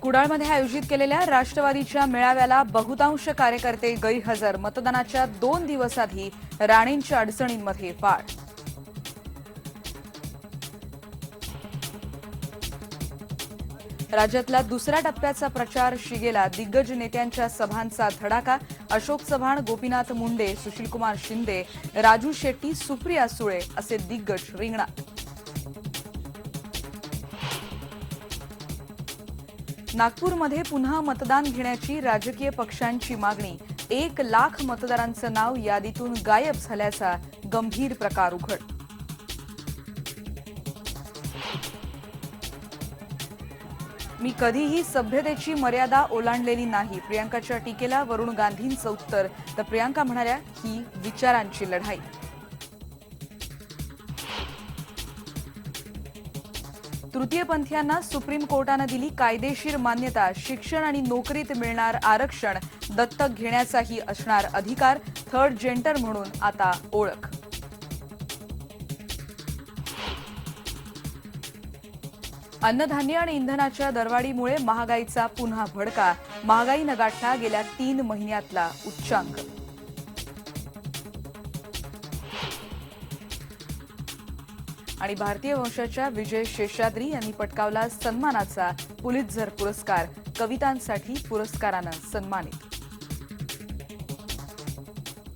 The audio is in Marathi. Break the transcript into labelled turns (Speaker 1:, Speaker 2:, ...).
Speaker 1: कुडाळमध्ये आयोजित केलेल्या राष्ट्रवादीच्या मेळाव्याला बहुतांश कार्यकर्ते गैरहजर। मतदानाच्या 2 दिवस आधी राणेंच्या अडचणींमध्ये वाढ। राज्यातल्या दुसऱ्या टप्प्याचा प्रचार शिगेला। दिग्गज नेत्यांच्या सभांचा धडाका। अशोक चव्हाण, गोपीनाथ मुंडे, सुशीलकुमार शिंदे, राजू शेट्टी, सुप्रिया सुळे असे दिग्गज रिंगणात। नागपूरमध्ये पुन्हा मतदान घेण्याची राजकीय पक्षांची मागणी। 1 लाख मतदारांचं नाव यादीतून गायब झाल्याचा गंभीर प्रकार उघड। मी कधीही सभ्यतेची मर्यादा ओलांडलेली नाही। प्रियांकाच्या टीकेला वरुण गांधींचं उत्तर। तर प्रियांका म्हणाल्या, ही विचारांची लढाई। तृतीयपंथीयांना सुप्रीम कोर्टाने दिली कायदेशीर मान्यता। शिक्षण आणि नोकरीत मिळणार आरक्षण। दत्तक घेण्याचाही असणार अधिकार। थर्ड जेंडर म्हणून आता ओळख। अन्नधान्य आणि इंधनाच्या दरवाढीमुळे महागाईचा पुन्हा भडका। महागाईने गाठला गेल्या 3 महिन्यातला उच्चांक। आणि भारतीय वंशाच्या विजय शेषाद्री यांनी पटकावला सन्मानाचा पुलित्झर पुरस्कार। कवितांसाठी पुरस्काराने सन्मानित।